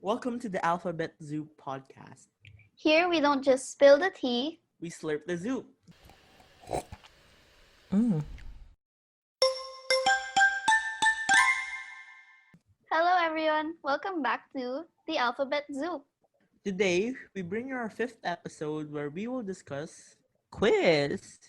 Welcome to the Alphabet Zoo podcast. Here we don't just spill the tea. We slurp the zoo. Mm. Hello everyone, welcome back to the Alphabet Zoo. Today, we bring you our fifth episode where we will discuss queers.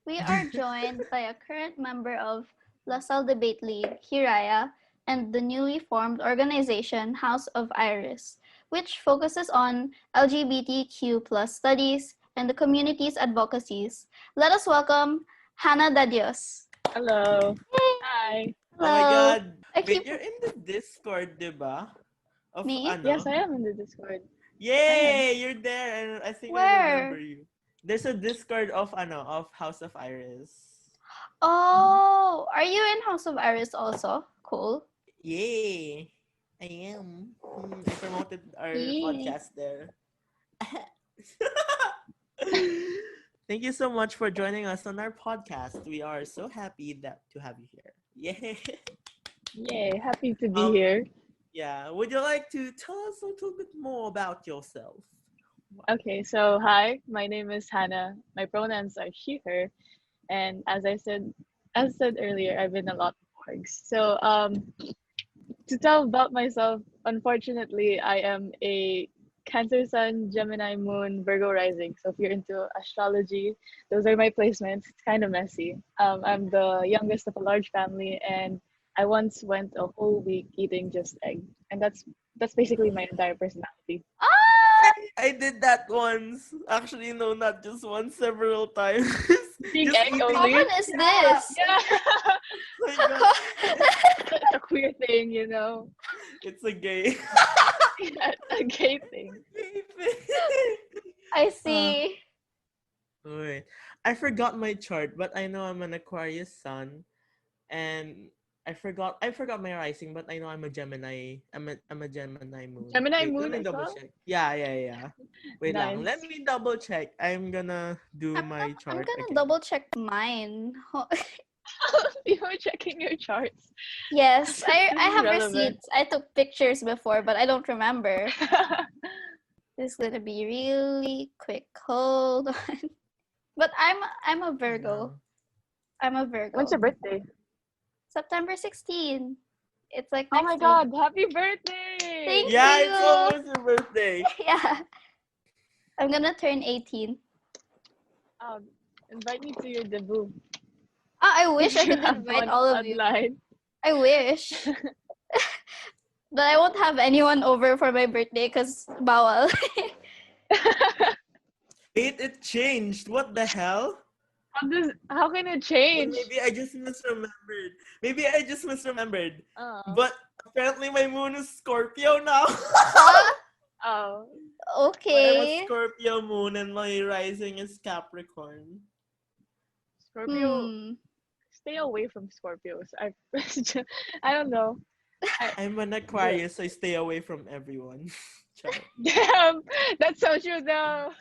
We are joined by a current member of LaSalle Debate League, Hiraya, and the newly formed organization House of Iris, which focuses on LGBTQ plus studies and the community's advocacies. Let us welcome Hanna Dadios. Hello. Hey. Hi. Oh my God. I Wait, keep- you're in the Discord, diba? Of Me? ano? Yes, I am in the Discord. Yay! You're there, and I think I Where? remember you. There's a Discord of House of Iris. Oh, are you in House of Iris also? Cool. Yay! I am. I promoted our Yay. podcast there. Thank you so much for joining us on our podcast. We are so happy to have you here. Yay! Yay, happy to be here. Yeah. Would you like to tell us a little bit more about yourself? Okay, so hi, my name is Hannah. My pronouns are she, her. And as said earlier, I've been a lot of orgs. So to tell about myself, unfortunately, I am a Cancer Sun, Gemini Moon, Virgo Rising. So if you're into astrology, those are my placements. It's kind of messy. I'm the youngest of a large family, and I once went a whole week eating just egg, and that's basically my entire personality. Ah! I did that once. Actually, no, not just once, several times. Eating Just egg eating- How only? common is this? Yeah, Oh my God. it's a queer thing, you know. It's a gay. Yeah, it's a gay thing. I see. Wait, I forgot my chart, but I know I'm an Aquarius sun, and I forgot my rising, but I know I'm a Gemini. I'm a Gemini moon. Gemini Wait, moon let me as double well? check. Yeah. Wait lang. Let Nice. me double check. I'm gonna do my I'm chart gonna again. double check mine. You were checking your charts. Yes, I This is have relevant. receipts. I took pictures before, but I don't remember. This is gonna be really quick. Hold on. But I'm a Virgo. I'm a Virgo. When's your birthday? September 16. It's like Oh next my week. god, happy birthday! Thank Yeah, you. it's almost your birthday. Yeah. I'm gonna turn 18. Invite me to your debut. I wish I You could have invite one all of you. online. I wish. But I won't have anyone over for my birthday because bawal. Wait, it changed. What the hell? How can it Or change? maybe I just misremembered. Oh. But apparently my moon is Scorpio now. Oh. I have a Okay. Scorpio moon and my rising is Capricorn. Scorpio. Stay away from Scorpios. I don't know. I'm an Aquarius, so I stay away from everyone. Char. Damn, that's so true though.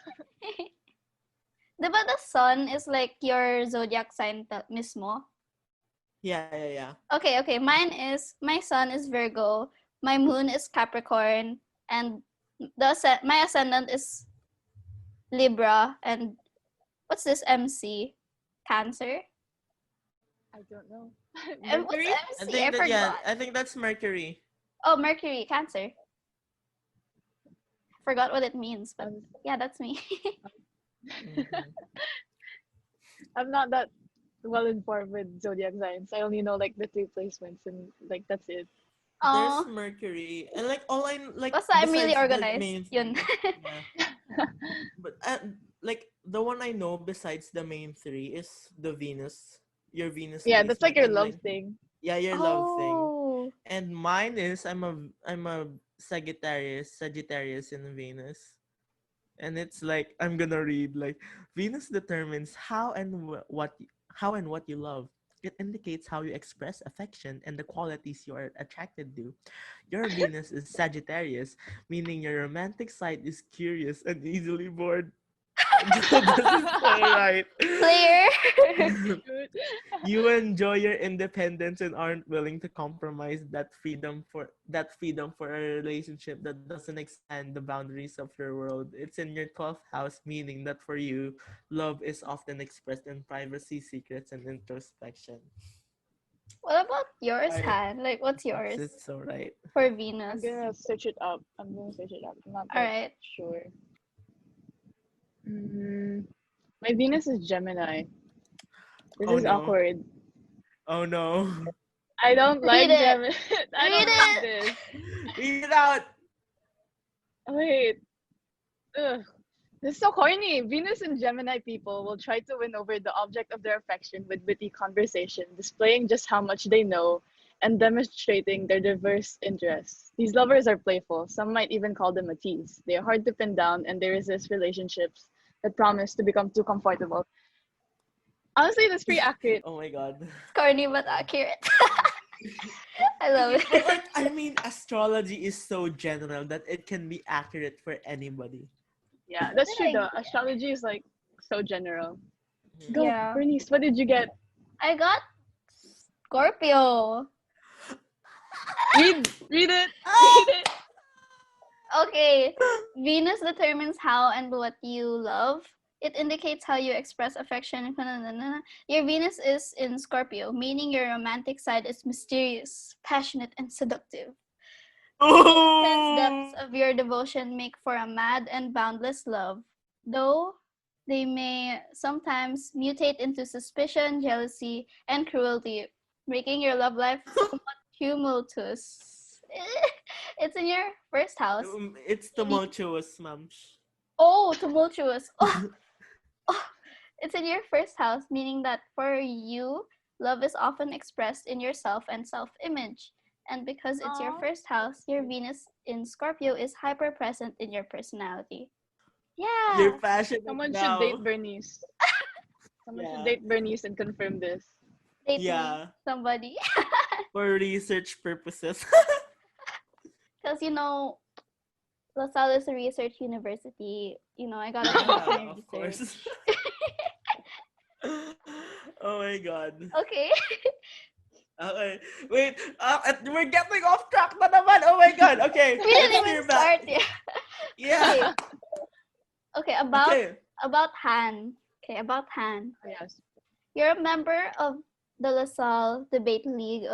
Diba the sun is like your zodiac sign mismo? Yeah. Okay. My sun is Virgo, my moon is Capricorn, and my ascendant is Libra, and what's this MC? Cancer? I don't know. And what's Mercury? MC? I forgot. I think that's Mercury. Oh, Mercury, Cancer. Forgot what it means, but yeah, that's me. Mhm. I'm not that well informed with zodiac signs. I only know like the 3 placements and like that's it. There's Oh, Mercury and like all I like. basta I'm really besides the organized. main Yun. three, yeah. But like the one I know besides the main three is the Venus. Your Venus. Yeah, that's like your placement, and, love thing. Yeah, your love thing. Oh, And mine is I'm a Sagittarius in Venus. And it's like I'm gonna read like Venus determines how and what you love. It indicates how you express affection and the qualities you are attracted to. Your Venus is Sagittarius, meaning your romantic side is curious and easily bored. This is so right. Clear. Good. You enjoy your independence and aren't willing to compromise that freedom for a relationship that doesn't expand the boundaries of your world. It's in your 12th house, meaning that for you, love is often expressed in privacy, secrets, and introspection. What about yours, Right. Han? Like, what's This yours is so right. for I'm Venus? gonna search it up. I'm not All that right. sure. Mm, my Venus is Gemini. This Oh is no. awkward. Oh no. I don't Read like it. Gemini. I Read don't like it. this. Read it out. Wait. Ugh. This is so corny. Venus and Gemini people will try to win over the object of their affection with witty conversation, displaying just how much they know and demonstrating their diverse interests. These lovers are playful. Some might even call them a tease. They are hard to pin down and they resist relationships that promise to become too comfortable. Honestly, that's pretty accurate. Oh my god. Corny but accurate. I love But it. like I mean astrology is so general that it can be accurate for anybody. Yeah, that's true Like, though. Astrology is like so general. Mhm. Go, yeah. Bernice, what did you get? I got Scorpio. Read it. Read it. Okay. Venus determines how and what you love. It indicates how you express affection. Your Venus is in Scorpio, meaning your romantic side is mysterious, passionate, and seductive. The intense depths Oh! of your devotion make for a mad and boundless love, though they may sometimes mutate into suspicion, jealousy, and cruelty, making your love life somewhat tumultuous. It's in your first house. It's Meaning, tumultuous, ma'am. oh, tumultuous. Oh, it's in your first house, meaning that for you, love is often expressed in yourself and self image. And because it's your Aw. first house, your Venus in Scorpio is hyper present in your personality. You're Yeah, passionate Someone should date now. Bernice. Someone should Yeah. date Bernice and confirm this. date me, Yeah. somebody. For research purposes. Because, LaSalle is a research university. I gotta finish Yeah, my of research. course. Oh my god. Okay. Okay. Wait, we're getting off track na naman. Oh my god. Okay, We let's didn't hear even back. start yet. Okay. Yeah. Okay, about Okay. about Han. Okay, about Han. Yes. You're a member of the LaSalle Debate League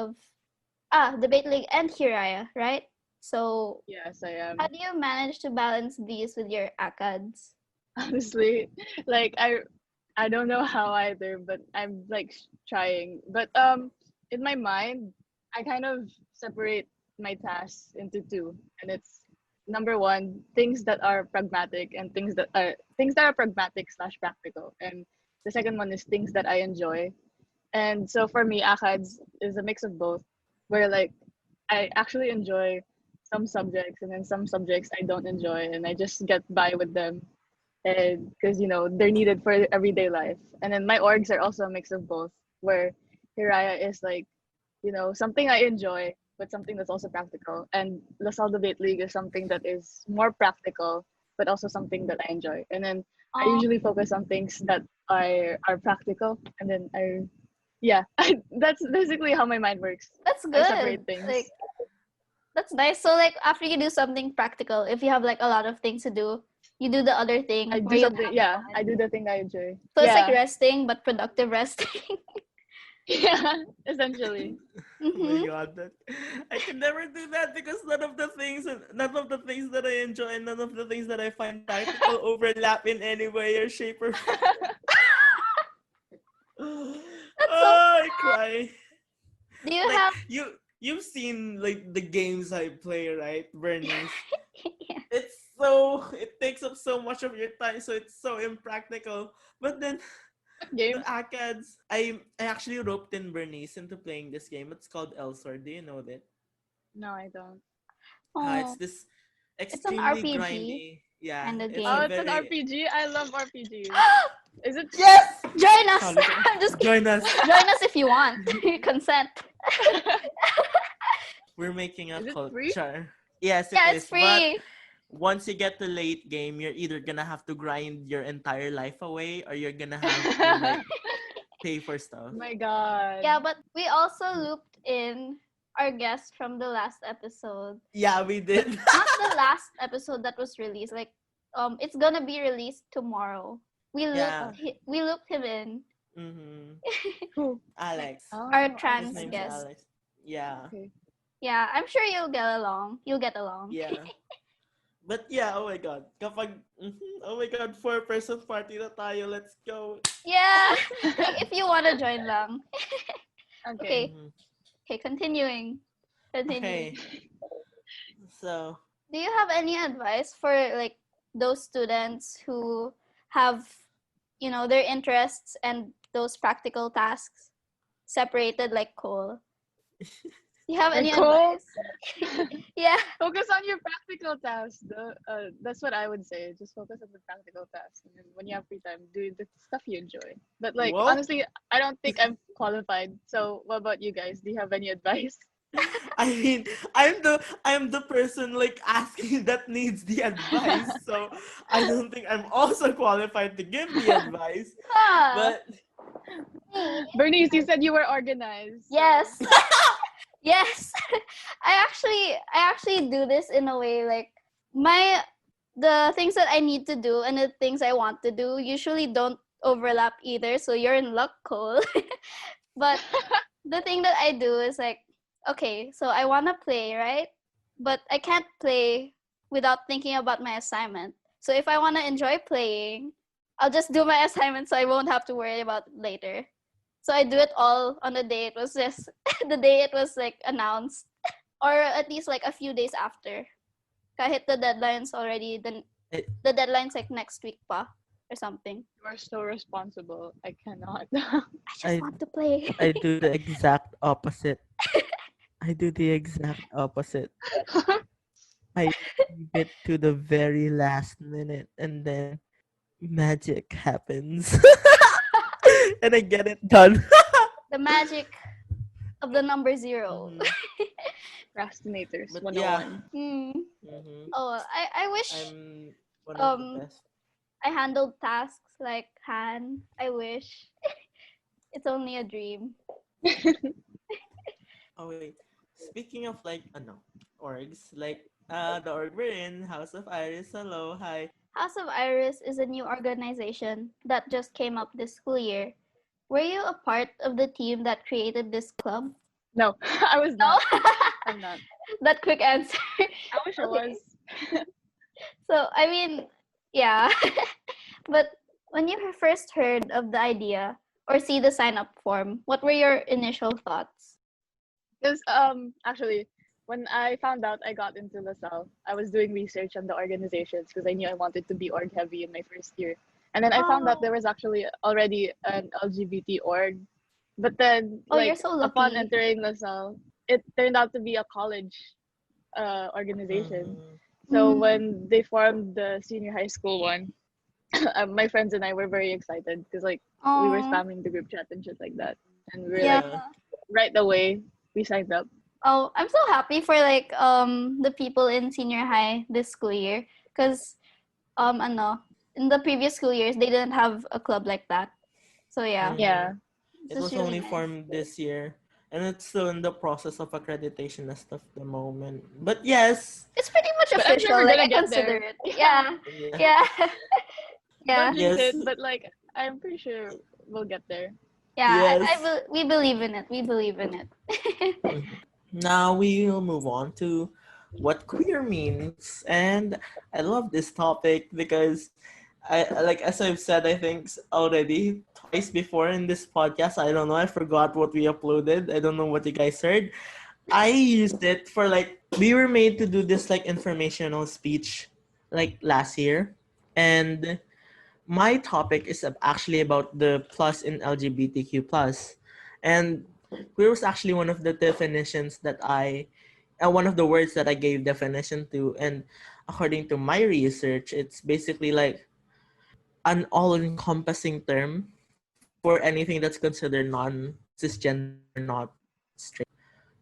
and Hiraya, right? So Yes, I am. how do you manage to balance these with your ACADS? Honestly, like I don't know how either, but I'm like trying. But in my mind, I kind of separate my tasks into two, and it's number one, things that are pragmatic and things that are pragmatic slash practical, and the second one is things that I enjoy. And so for me, ACADS is a mix of both, where like I actually enjoy some subjects, and then some subjects I don't enjoy, and I just get by with them and because they're needed for everyday life. And then my orgs are also a mix of both, where Hiraya is like something I enjoy, but something that's also practical, and LaSalle Debate League is something that is more practical, but also something that I enjoy. And then I Oh, usually focus on things that are practical, and then yeah, that's basically how my mind works. that's I good. separate things. Like, that's nice. So, like, after you do something practical, if you have like a lot of things to do, you do the other I thing do where you something, have yeah, I fun. do the thing I enjoy. So it's like Yeah. resting, but productive resting. Yeah, essentially. Oh my Mm-hmm. god, I can never do that because none of the things that I enjoy and none of the things that I find practical overlap in any way or shape or form. That's so. Oh, I cry. Do you Like have? you've seen like the games I play, right, Bernice? Yeah. It takes up so much of your time, so it's so impractical. But then What the game? ACADS, I actually roped in Bernice into playing this game. It's called Elsword. Do you know that? No, I don't. It's Oh, this it's an extremely RPG grindy. Yeah, kind of it's Oh, a game. it's an very RPG. I love RPGs. Is it? yes. Join us. Solid. I'm just kidding. Join us. Join us if you want. Consent. We're making a Is it free? culture. Yes, it Yeah, it's is. But free. once you get to late game, you're either gonna have to grind your entire life away or you're gonna have to like pay for stuff. My God. Yeah, but we also looped in our guest from the last episode. Yeah, we did. Not the last episode that was released. Like, it's gonna be released tomorrow. We Yeah. we looped him in. Mm-hmm. Who? Alex. Our Oh, His trans name's guest. Alex. Yeah. Okay. Yeah, I'm sure you'll get along. You'll get along. Yeah. But yeah, oh my god. Oh my god, 4-person party na tayo. Let's go. Yeah. Like, if you wanna join lang. Okay. Okay. Mhm. Okay, continuing. Okay. So, Do you have any advice for like those students who have, their interests and those practical tasks separated like Cole? You have any Like Cole? advice? Yeah. Focus on your practical tasks. That's what I would say. Just focus on the practical tasks. And then when you have free time, do the stuff you enjoy. But like What? honestly, I don't think I'm qualified. So what about you guys? Do you have any advice? I mean, I'm the person like asking that needs the advice. So I don't think I'm also qualified to give the advice. Ah, But Bernice, you said you were organized. so- yes. Yes. I actually do this in a way like the things that I need to do and the things I want to do usually don't overlap either. So you're in luck, Cole. But the thing that I do is like, okay, so I want to play, right? But I can't play without thinking about my assignment. So if I want to enjoy playing, I'll just do my assignment so I won't have to worry about it later. So I do it all on the day it was just the day it was like announced, or at least like a few days after. Kahit the deadline's already it, the deadline's like next week pa or something. You are so responsible. I cannot. I just I want to play. I do the exact opposite. I do the exact opposite. I leave it to the very last minute and then magic happens. And I get it done. The magic of the number 0. Mhm. Procrastinators But 101. Mhm. Oh, I wish I'm one of the um best. I handled tasks like Han. I wish. It's only a dream. Oh wait. Speaking of like orgs, like the org we're in, House of Iris, hello, hi. House of Iris is a new organization that just came up this school year. Were you a part of the team that created this club? No, I was No. not. I'm not. That quick answer. I wish I Okay. was. So, I mean, yeah. But when you first heard of the idea or see the sign up form, what were your initial thoughts? Because actually, when I found out I got into LaSalle, I was doing research on the organizations because I knew I wanted to be org heavy in my first year. And then I found out there was actually already an LGBT org. But then, Oh, you're like, so upon lucky. entering LaSalle, it turned out to be a college organization. Mhm. So Mm. when they formed the senior high school one, my friends and I were very excited because like we were Oh, spamming the group chat and shit like that, and we were yeah. like right away we signed up. Oh, I'm so happy for like the people in senior high this school year because in the previous school years they didn't have a club like that. So yeah, Mhm. Yeah, It this is was really only nice. formed this year. And it's still in the process of accreditation as of the moment. But yes. It's pretty much but I'm sure official. we're Like gonna I get consider there. it. Yeah, Yeah, Yeah. yeah, yeah, don't jinx Yes. it, but like I'm pretty sure we'll get there. yeah. Yes. We believe in it. We believe in it. Mhm. Now we will move on to what queer means. And I love this topic because like as I've said, I think already twice before in this podcast. I don't know. I forgot what we uploaded. I don't know what you guys heard. I used it for like we were made to do this like informational speech like last year, and my topic is actually about the plus in LGBTQ plus, and queer was actually one of the definitions that one of the words that I gave definition to, and according to my research, it's basically like an all-encompassing term for anything that's considered non-cisgender or not straight.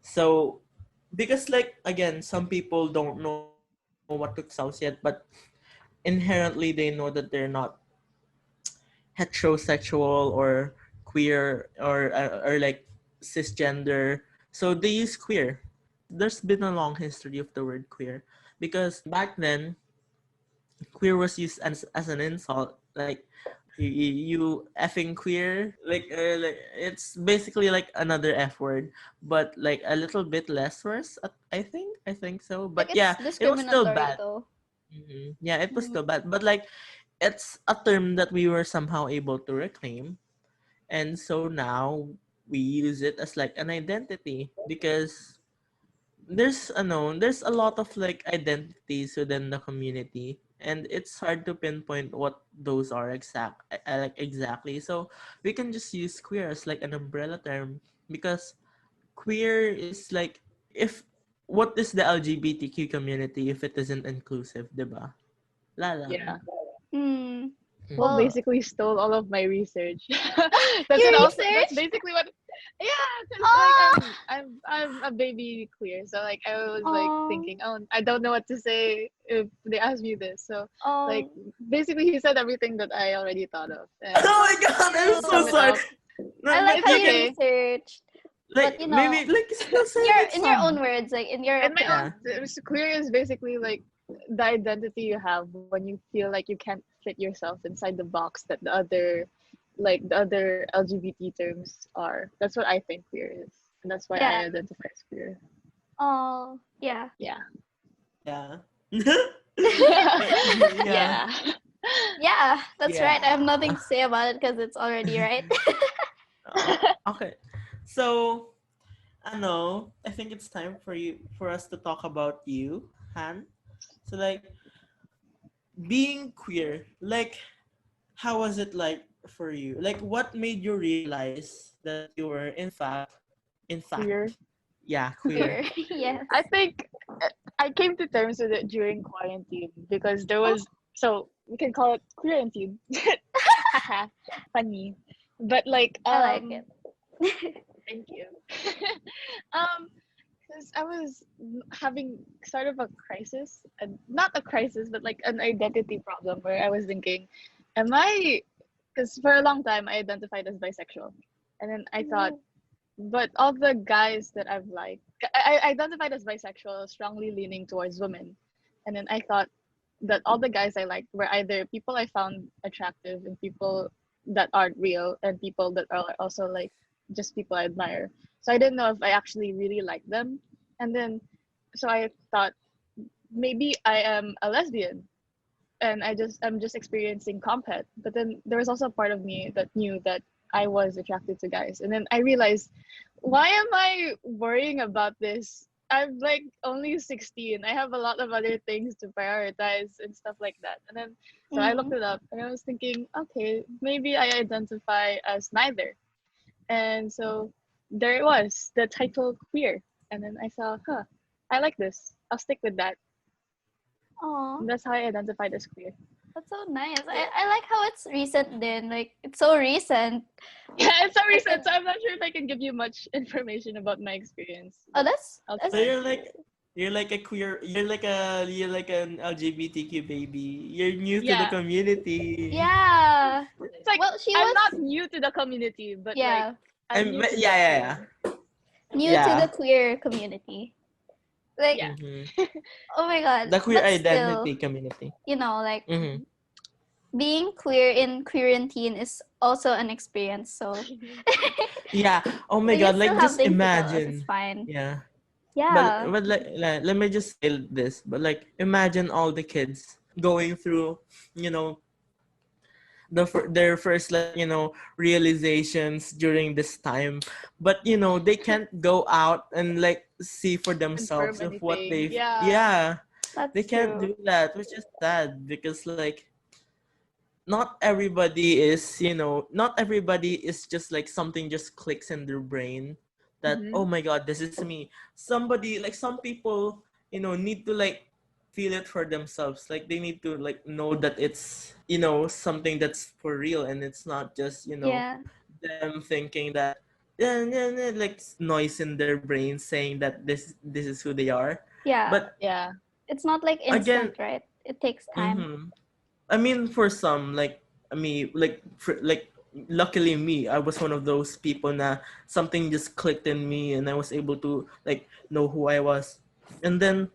So, because like again, some people don't know know what to selves yet, but inherently they know that they're not heterosexual or queer or like cisgender, so they use queer. There's been a long history of the word queer because back then queer was used as an insult, like you effing queer, like it's basically like another f word, but like a little bit less worse, I think so, Like but it's yeah, it was still discriminatory bad. though. Yeah, it was Mm. still bad, but like it's a term that we were somehow able to reclaim, and so now we use it as like an identity because there's a lot of like identities within the community, and it's hard to pinpoint what those are like exactly, so we can just use queer as like an umbrella term because queer is like, if what is the LGBTQ community if it isn't inclusive, diba? Lalang. Yeah. Hmm. Well, Mhm. Well, basically stole all of my research. your That's research? basically what. Yeah, because like Oh, I'm a baby queer, so like I was like oh, thinking, oh, I don't know what to say if they ask me this. So like oh. basically he said everything that I already thought of, Oh and my god, I'm to so sum it Cute. sorry. up, No, I like it's how you you can okay. researched, but like maybe like still say like in your some. own words, like in your In my opinion. own, Yeah. queer is basically like the identity you have when you feel like you can't fit yourself inside the box that the other LGBT terms are. That's what I think queer is, and that's why Yeah. I identify as queer. Oh, yeah. Yeah. Yeah. But yeah. Yeah. Yeah, that's right. I have Yeah. nothing to say about it because it's already right. Okay. So, I know, I think it's time for us to talk about you, Han. So like being queer, like how was it like for you? Like what made you realize that you were in Queer. fact, yeah, queer. Queer. Yes. I think I came to terms with it during quarantine because there Oh, was, so we can call it quarantine. Haha, funny. But like I like it. thank you. Because I was having sort of a crisis, and not a crisis, but like an identity problem where I was thinking, am I? Because for a long time I identified as bisexual, and then I thought, Oh. but all the guys that I've liked, I identified as bisexual, strongly leaning towards women, and then I thought that all the guys I liked were either people I found attractive and people that aren't real, and people that are also like just people I admire. So I didn't know if I actually really liked them. And then so I thought maybe I am a lesbian and I'm just experiencing compet. But then there was also a part of me that knew that I was attracted to guys. And then I realized, why am I worrying about this? I'm like only 16. I have a lot of other things to prioritize and stuff like that. And then so I looked Mm. it up and I was thinking, okay, maybe I identify as neither. And so there it was, the title queer. And then I saw, I like this. I'll stick with that. Oh, And that's how I identified as queer. that's so nice. I like how it's recent then. Like it's so recent. Yeah, it's so I could recent, so I'm not sure if I can give you much information about my experience, Oh, but I'll So that's try. you're like an LGBTQ baby. You're new to the Yeah, community. yeah. it's like Well, she I'm was not new to the community, but like yeah, I'm new to the Yeah, queer. new to the yeah. queer community. Like, Yeah. Mm-hmm. oh my god. The queer But still, identity community. like Mm-hmm. Mhm. being queer in quarantine is also an experience. So Yeah. Oh my so you god, still like have just things to tell us. It's imagine. fine. Yeah. Yeah. But like let me just say this, but like imagine all the kids going through, you know, their first like, realizations during this time, but they can't go out and like see for themselves Confirm of what anything. they Yeah. yeah, they That's can't true. do that, which is sad because like not everybody is just like something just clicks in their brain that, oh Hmm. my god, this is me. Somebody, like some people, need to like feel it for themselves, like they need to like know that it's something that's for real, and it's not just Yeah. them thinking that, yeah, yeah, yeah, like noise in their brain saying that this is who they are. Yeah. But Yeah. It's not like Again, instant, right? It takes time. mm-hmm. I mean, for some, like, I mean, like, luckily me, I was one of those people na something just clicked in me and I was able to, like, know who I was. And then,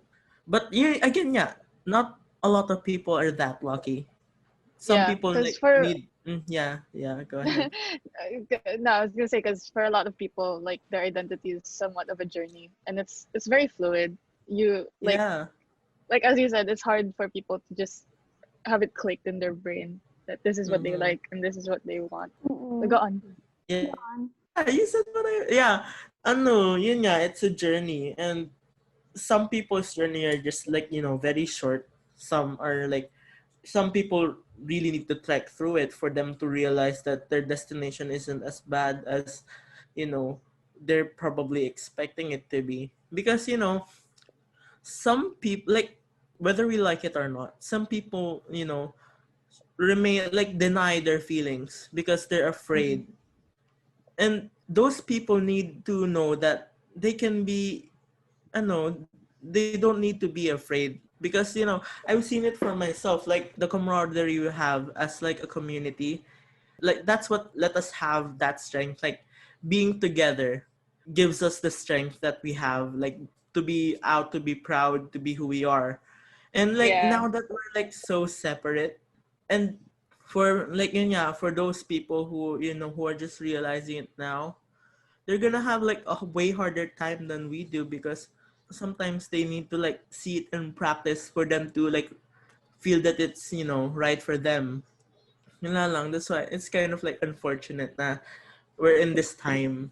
but yeah, again, yeah, not a lot of people are that lucky. Some Yeah, people, because like, for need, yeah, go ahead. no, I was gonna say because for a lot of people, like their identity is somewhat of a journey, and it's very fluid. You Yeah. like as you said, it's hard for people to just have it clicked in their brain that this is what they Mm-hmm. like and this is what they want. But go Mm-mm. on. Yeah. Go on. Yeah, you said what yeah. Ano, yun nga, it's a journey. And some people's journey are just like, very short. Some are like, some people really need to trek through it for them to realize that their destination isn't as bad as, they're probably expecting it to be. Because, some people, like, whether we like it or not, some people, remain, like, deny their feelings because they're Mhm. afraid. And those people need to know that they can be, they don't need to be afraid, because I've seen it for myself, like the camaraderie you have as like a community, like that's what let us have that strength, like being together gives us the strength that we have, like to be out, to be proud, to be who we are. And like Yeah. now that we're like so separate, and for like yeah, for those people who who are just realizing it now, they're gonna have like a way harder time than we do, because sometimes they need to like see it in practice for them to like feel that it's right for them. Yun lang. That's why it's kind of like unfortunate na we're in this time.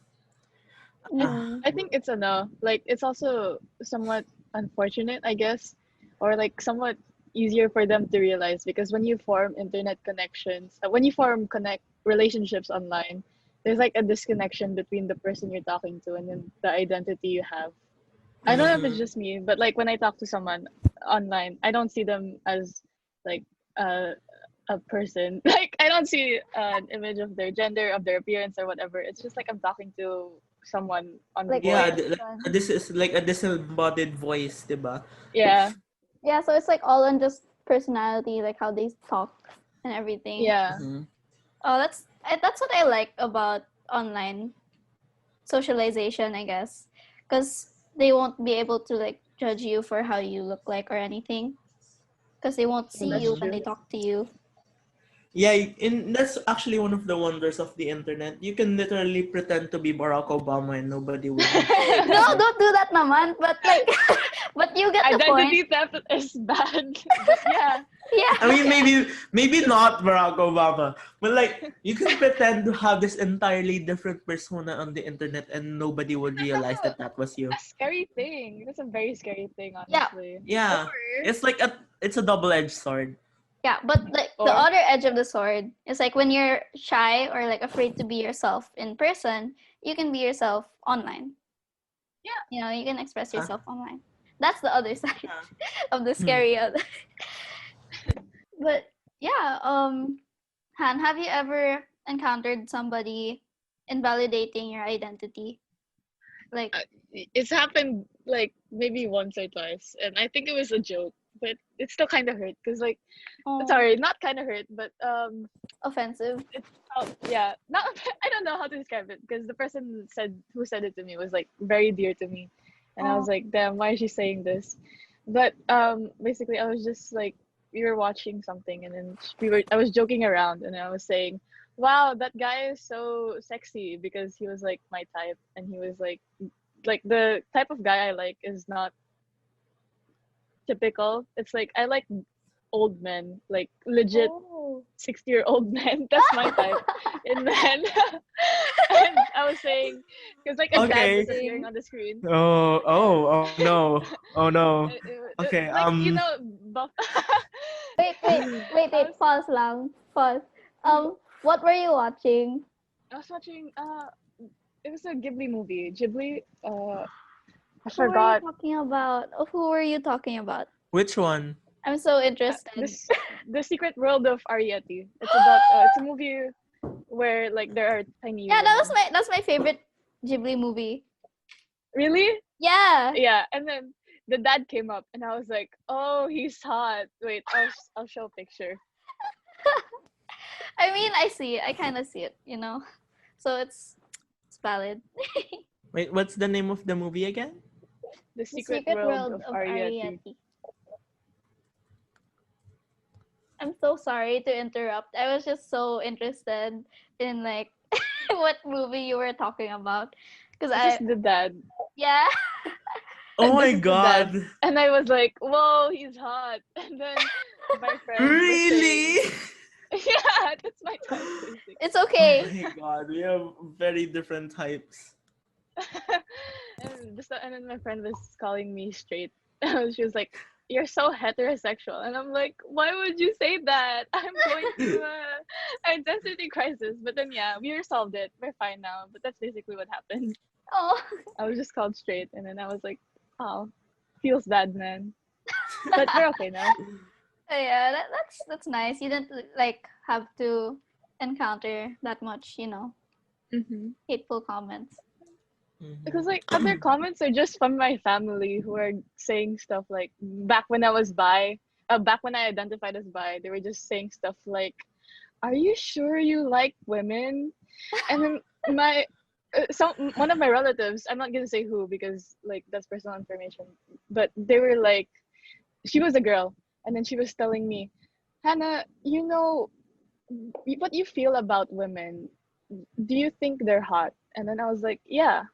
I, Ah. Mm-mm. I think it's a no. Like it's also somewhat unfortunate, I guess, or like somewhat easier for them to realize because when you form internet connections, when you form connect relationships online, there's like a disconnection between the person you're talking to and then the identity you have. I don't know if it's Mm-hmm. just me, but like when I talk to someone online, I don't see them as like uh, a person. Like I don't see an image of their gender, of their appearance, or whatever. It's just like I'm talking to someone on Like a Yeah, voice. like, person. this is like a disembodied voice, diba? Yeah, Yeah, so it's like all on just personality, like how they talk and everything. yeah, Mm-hmm. Oh, that's what I like about online socialization, I guess, because they won't be able to like judge you for how you look like or anything, because they won't see that's you when Mm-hmm. they true. talk to you. Yeah, and that's actually one of the wonders of the internet. You can literally pretend to be Barack Obama and nobody would know. No, don't do that, naman. But like, but you get the point. Identity theft is bad, but yeah, Yeah, I mean, maybe not Barack Obama, but like you can pretend to have this entirely different persona on the internet, and nobody would that's realize that that was you. a scary thing. That's a very scary thing, yeah. honestly. Or Yeah, it's a double-edged sword. yeah, but like the Or other edge of the sword is like when you're shy or like afraid to be yourself in person, you can be yourself online. yeah, You know, you can express Yeah. yourself online. That's the other side Yeah. of the Hmm. scary other. But yeah, Han, have you ever encountered somebody invalidating your identity? Like, uh, it's happened like maybe once or twice, and I think it was a joke, but it still kind of hurt because like oh, sorry, not kind of hurt, but offensive. it felt yeah, not I don't know how to describe it because the person said who said it to me was like very dear to me, and I Oh, was like, damn, why is she saying this? But basically, I was just like we were watching something, and then I was joking around, and I was saying, wow, that guy is so sexy because he was like my type, and he was like the type of guy I like is not typical. It's like I like old men, like legit oh. 60-year-old men. That's my type. And then and I was saying because like a dad was Okay. appearing Interesting. on the screen and Oh no. Oh no. Okay. like buff I Wait. was Pause lang. Pause. What were you watching? I was watching it was a Ghibli movie. Ghibli I Who were you forgot talking about? Oh, who were you talking about? Which one? I'm so interested. this The Secret World of Ariete. It's about it's a movie where like there are tiny Yeah, women. that's my favorite Ghibli movie. Really? Yeah. Yeah, and then the dad came up, and I was like, oh, he's hot. Wait, I'll show a picture. I mean, I see it. I kind of see it, you know. So it's valid. Wait, what's the name of the movie again? The The Secret Secret World World of of Ariadne. Ariadne. I'm so sorry to interrupt. I was just so interested in like what movie you were talking about because This is I the dad. yeah. Oh This my is the dad. god. And I was like, whoa, he's hot. And then my friend was saying, Really? yeah, that's my type, basically. It's Oh okay. my god, we have very different types. And then my friend was calling me straight. She was like, "You're so heterosexual," and I'm like, "Why would you say that? I'm going through a identity crisis." But then, yeah, we resolved it. We're fine now. But that's basically what happened. Oh. I was just called straight, and then I was like, "Oh, feels bad, man." But we're okay now. Yeah, that's nice. You didn't like have to encounter that much, you know, Hmm. hateful comments. Because Mhm. like other comments are just from my family who are saying stuff like back when I was bi, back when I identified as bi, they were just saying stuff like, "Are you sure you like women?" And then my one of my relatives, I'm not gonna say who because like that's personal information, but they were like, she was a girl, and then she was telling me, "Hannah, you know what you feel about women? Do you think they're hot?" And then I was like, "Yeah."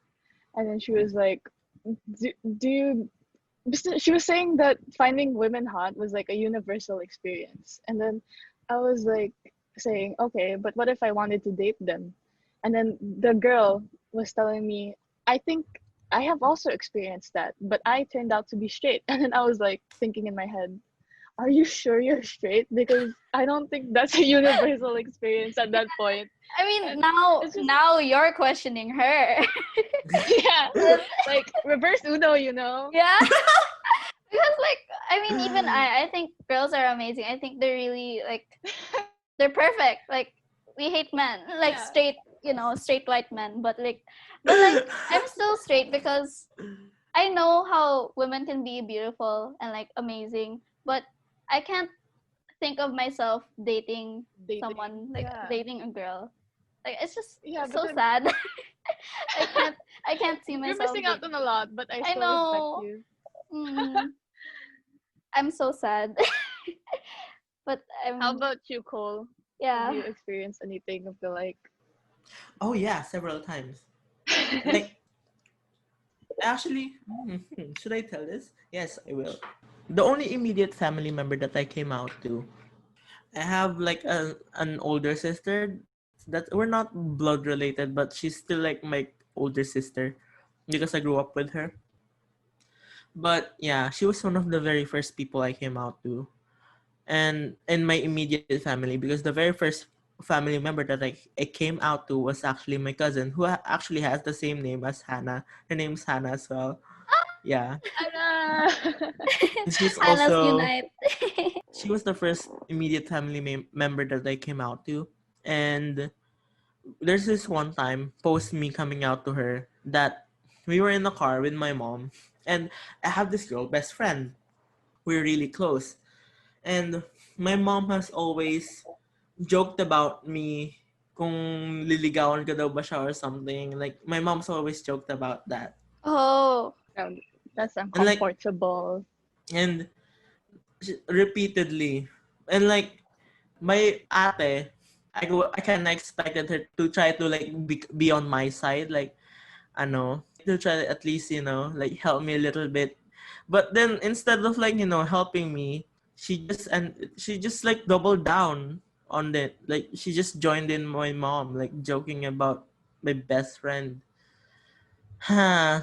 And then she was like, do you, she was saying that finding women hot was like a universal experience. And then I was like saying, okay, but what if I wanted to date them? And then the girl was telling me, I think I have also experienced that, but I turned out to be straight. And then I was like thinking in my head, are you sure you're straight? Because I don't think that's a universal experience at that point. I mean, And now it's just, now you're questioning her. yeah, like reverse Uno, you know? Yeah. Because like I mean even I think girls are amazing. I think they're really like they're perfect. Like we hate men, like Yeah. straight, you know, straight white men, but like I'm still straight because I know how women can be beautiful and like amazing, but I can't think of myself dating Dating. someone like Yeah. dating a girl. Like it's just Yeah, but so then sad. I can't I can't see you're myself missing out dating. on a lot, but I I still respect know. you. Mm, I'm so sad. But How I'm about you, Cole? Have yeah. you experienced anything of the like? Oh yeah, several times. Like actually, should I tell this? Yes, I will. The only immediate family member that I came out to, I have like an older sister that we're not blood related, but she's still like my older sister because I grew up with her. But yeah, she was one of the very first people I came out to, and in my immediate family, because the very first family member that I came out to was actually my cousin, who actually has the same name as Hannah. Her name's Hannah as well. Yeah, Anna. and she's Hannah's also Unite. she was the first immediate family member that I came out to, and there's this one time post me coming out to her that we were in the car with my mom, and I have this girl best friend. We're really close, and my mom has always joked about me kung liligawan ko daw ba siya or something. Like, my mom's always joked about that. Oh. Um, that's And like, uncomfortable. and repeatedly. And like, my ate, I kind of expected her to try to like be on my side. Like, to try to at least, like help me a little bit. But then instead of like, helping me, she just like doubled down on it. Like she just joined in my mom, like joking about my best friend.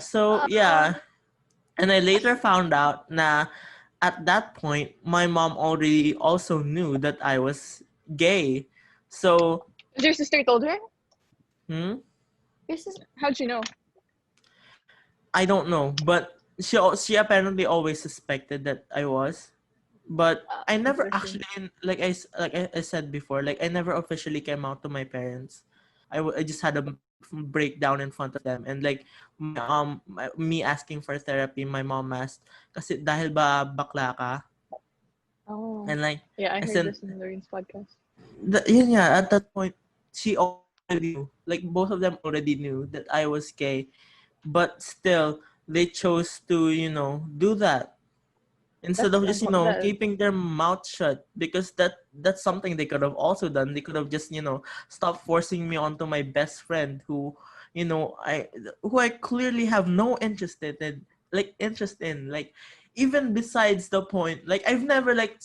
So Uh, yeah. And I later found out na at that point my mom already also knew that I was gay. So, Your sister told her. hmm? your sister. How'd she know? I don't know, but she apparently always suspected that I was, but I never Interesting. actually, like I said before, like I never officially came out to my parents. I just had a break down in front of them. And like me asking for therapy, my mom asked, kasi dahil ba bakla ka? Oh, And like yeah, I I heard said, this in Lorraine's podcast. yun nga, at that point, she already knew. Like both of them already knew that I was gay, but still they chose to do that instead That's of just that. keeping their mouth shut, because that's something they could have also done. They could have just stopped forcing me onto my best friend who I who I clearly have no interest in, like, even besides the point, like I've never like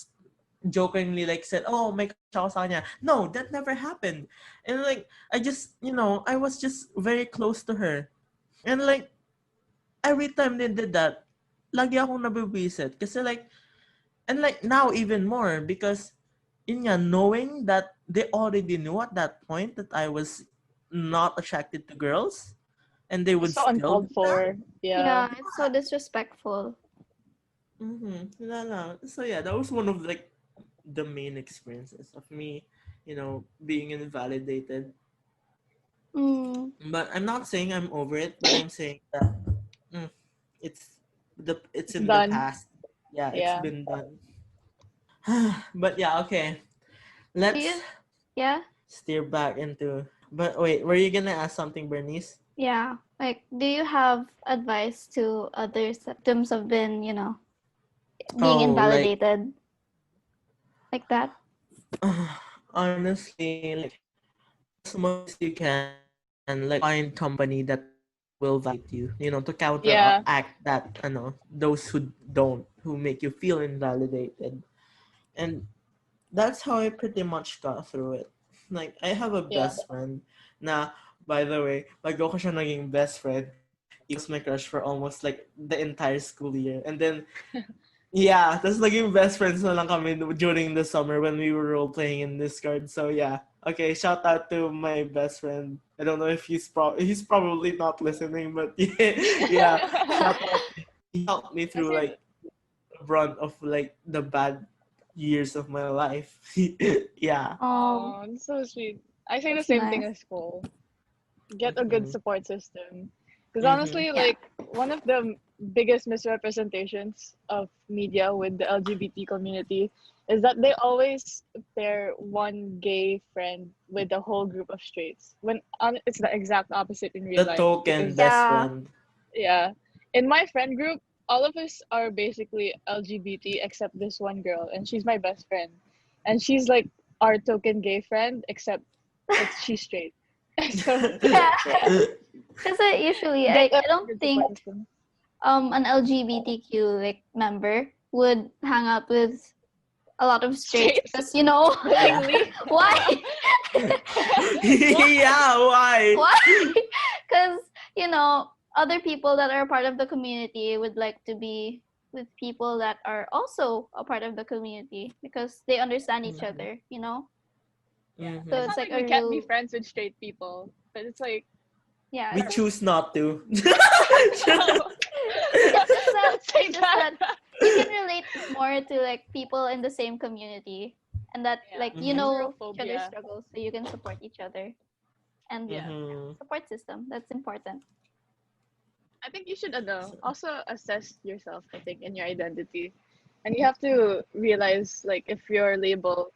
jokingly like said, oh, may crush ako sa kanya. No, that never happened. And like I just I was just very close to her, and like every time they did that, lagi akong nabibisit kasi like. And like now even more, because yun nga, knowing that they already knew at that point that I was not attracted to girls, and they It's would so still uncalled do that. for. Yeah. Yeah, it's so disrespectful. So yeah, that was one of like the main experiences of me, being invalidated. Mm, But I'm not saying I'm over it, but I'm saying that mm, it's It's in the done. past. Yeah, it's Yeah. been done. But yeah, okay. do Let's you, yeah, steer back into. But wait, were you gonna ask something, Bernice? yeah, like, do you have advice to others victims of been, being Oh, like invalidated like that? honestly, like as much as you can, like find company that will validate you. To Yeah. counteract that. Those who don't, who make you feel invalidated, and that's how I pretty much got through it. Like I have a Yeah. best friend. Na, by the way, bago ko siya naging best friend, he was my crush for almost like the entire school year. And then yeah, that's naging best friends na lang kami during the summer when we were role playing in Discord. So yeah. Okay, shout out to my best friend. I don't know if he's probably not listening, but yeah, shout out. He helped me I through say like the brunt of like the bad years of my life. Yeah. Oh, oh, it's so sweet. I say the that's same thing nice. as Cole. Get a good Mm-hmm. support system. Because Mm-hmm. honestly, Yeah. like one of the biggest misrepresentations of media with the LGBT community is that they always pair one gay friend with a whole group of straights. When it's the exact opposite in real The life. token Because best Yeah. friend. yeah, in my friend group, all of us are basically LGBT except this one girl, and she's my best friend, and she's like our token gay friend, except she's straight. So Yeah. yeah, Because usually get I a don't good think support system. an LGBTQ like member would hang out with a lot of straights Straight because willingly. why? Why? Yeah, why? Why? Because other people that are part of the community would like to be with people that are also a part of the community because they understand each Mm-hmm. other. Yeah, So it's Mm-hmm. it's not like like a we can't be real, friends with straight people, but it's like yeah. We It's just choose not to. no, it's just that don't say that. you can relate more to like people in the same community, and that Yeah, like it's Mm-hmm. real each other's phobia. struggles, so you can support each other. And Yeah. yeah, Mm-hmm. support system, that's important. I think you should also assess yourself, I think, in your identity. And you have to realize like if your label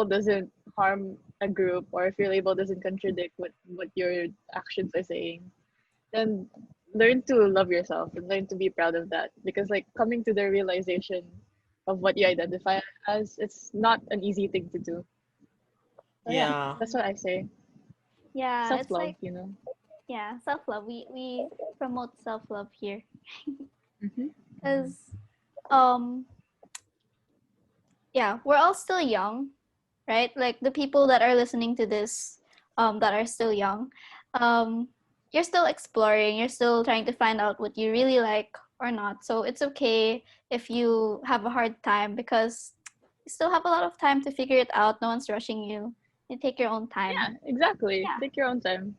doesn't harm a group or if your label doesn't contradict what your actions are saying, then learn to love yourself and learn to be proud of that. Because like coming to the realization of what you identify as, it's not an easy thing to do. So yeah, Yeah. that's what I say. Yeah, Self it's love, like, you know. yeah, self-love. We promote self-love here Mm-hmm. because um yeah, we're all still young, right? Like the people that are listening to this, that are still young, um, you're still exploring, you're still trying to find out what you really like or not. So it's okay if you have a hard time because you still have a lot of time to figure it out. No one's rushing you. You take your own time. Yeah, exactly. Yeah. Take your own time.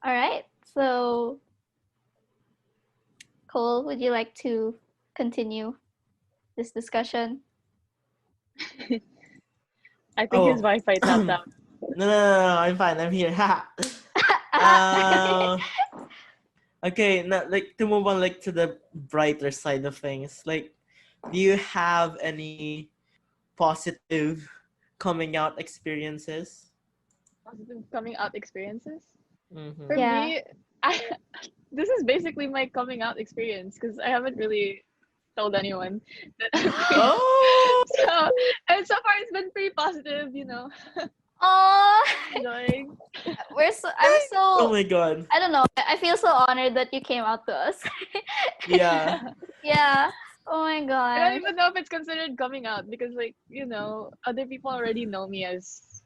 All right. So, Cole, would you like to continue this discussion? I think his Oh. Wi-Fi tapped out. No, I'm fine. I'm here. uh, okay, now like to move on like to the brighter side of things. Like, do you have any positive coming out experiences? Positive coming out experiences. Mm-hmm. For Yeah. me, I this is basically my coming out experience because I haven't really told anyone that I'm queer. Oh, So and so far it's been pretty positive, you know. Oh, Enjoying. I'm oh so, my god. I don't know. I feel so honored that you came out to us. Yeah. Yeah. Oh my I don't gosh. even know if it's considered coming out because like, other people already know me as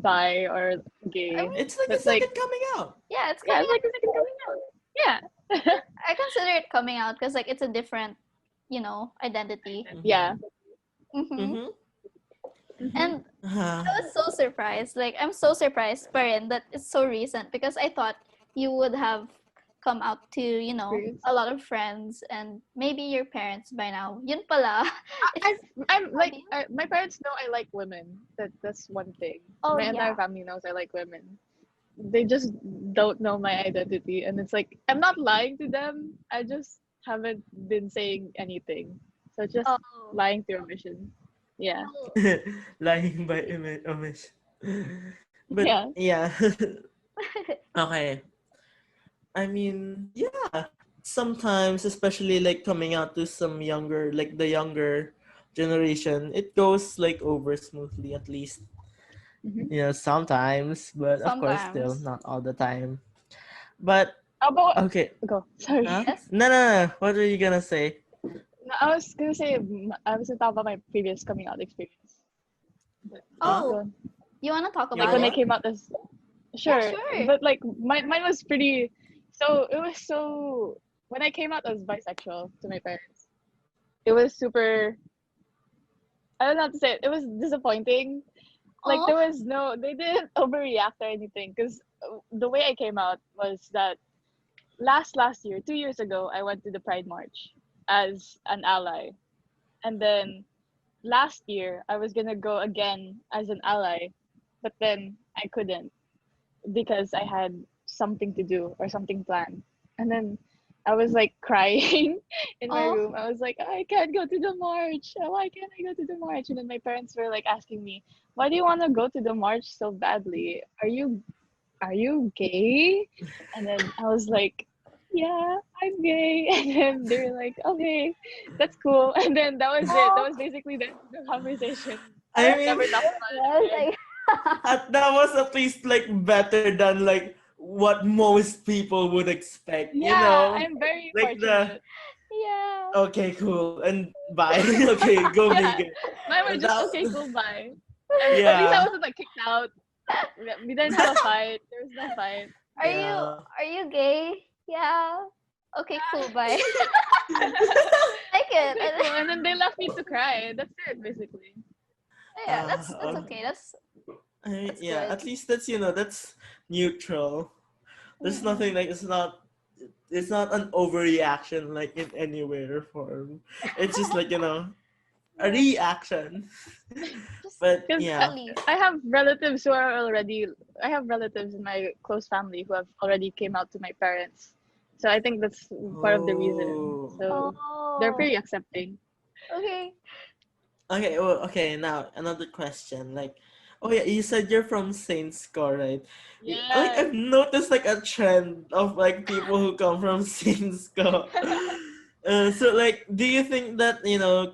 bi or I gay. mean, It's like a But like, second coming out. yeah, it's yeah, coming it's like a second coming out. Yeah. I consider it coming out because like it's a different, identity. Mm-hmm. Yeah. Mm-hmm. Mm-hmm. Hmm. And I was so surprised. Like I'm so surprised, Parin, that it's so recent because I thought you would have come out to, Experience. a lot of friends and maybe your parents by now. Yun pala. It's I, I'm like, funny. my parents know I like women. That's one thing. Oh My entire yeah. family knows I like women. They just don't know my identity, and it's like I'm not lying to them. I just haven't been saying anything, so just Oh. lying through omission. Yeah, Oh. Lying by omission. But yeah. yeah. Okay. I mean, yeah. Sometimes, especially like coming out to some younger, like the younger generation, it goes like over smoothly at least. Hmm. Sometimes, but of course, still Sometimes. not all the time. But How about okay. go? Sorry. Huh? Yes. No. What are you gonna say? No, I was gonna say I was gonna talk about my previous coming out experience. But yeah, Huh? Oh, go on. you want to talk Your Like about when I it? what? came out as Yeah, sure, sure. but like mine was pretty. So it was so when I came out as bisexual to my parents, it was super. I don't know how to say it. It was disappointing. Like Oh. there was no, they didn't overreact or anything because the way I came out was that last year, 2 years ago, I went to the Pride March as an ally, and then last year I was gonna go again as an ally, but then I couldn't because I had something to do or something planned. And then I was like crying in my Oh. room. I was like, I can't go to the march. Why can't I go to the march? And then my parents were like asking me, why do you want to go to the march so badly? Are you gay? And then I was like, yeah, I'm gay. And then they were like, okay, that's cool. And then that was it. That Oh. was basically the conversation. I I I was mean, never talked so about it again. stressed. Like, that was at least like better than like what most people would expect, Yeah, I'm very Like the fortunate. yeah. okay, cool, and bye. Okay, go Yeah, vegan. mine were just okay, That cool, bye. And at least I yeah, wasn't like kicked out. We didn't have a fight. There was no fight. Are you yeah. are you gay? Yeah. Okay, cool. Bye. Yeah. Like it. Okay, cool. And then they left me to cry. That's it, basically. Yeah, uh, that's uh, okay. That's yeah, good. at least that's that's neutral. There's Mm-mm. nothing like it's not an overreaction like in any way or form. It's just like a Yeah, reaction. just But Because at yeah. least. I have relatives who are already. I have relatives in my close family who have already came out to my parents. So I think that's part of the reason. Oh. So they're Oh, pretty accepting. okay. Okay, well, okay, now another question. Like, oh yeah, you said you're from Saints Co, right? Like Yes. I've noticed like a trend of like people who come from Saints Co. So like, do you think that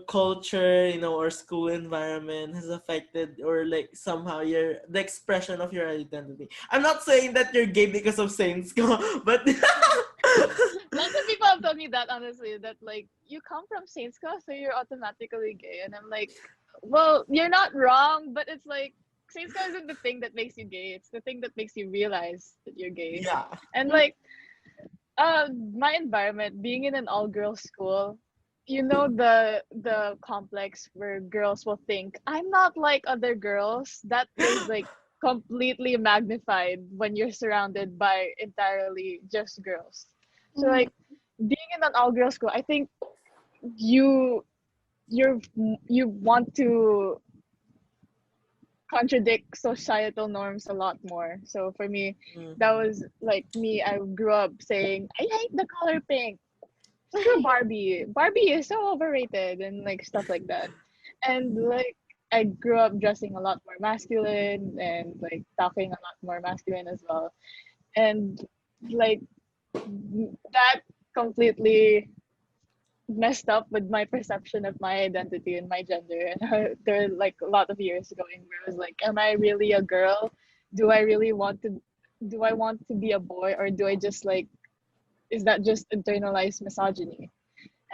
culture, or school environment has affected or like somehow the expression of your identity? I'm not saying that you're gay because of Saints Co, but Lots of people have told me that honestly, that like you come from Saints Co, so you're automatically gay, and I'm like, well, you're not wrong, but it's like Saints Co isn't the thing that makes you gay. It's the thing that makes you realize that you're gay. yeah, And Mm. like, my environment, being in an all-girls school, the complex where girls will think I'm not like other girls. That is like completely magnified when you're surrounded by entirely just girls. So Mhm. like being in an all-girls school, I think you you want to contradict societal norms a lot more. So for me, that Mm-hmm. was like me. I grew up saying, I hate the color pink. Screw Barbie. Barbie is so overrated and like stuff like that. And like I grew up dressing a lot more masculine and like talking a lot more masculine as well. And like that completely messed up with my perception of my identity and my gender. And there are like a lot of years going where I was like, am I really a girl? Do I really want to? Do I want to be a boy, or do I just like? Is that just internalized misogyny?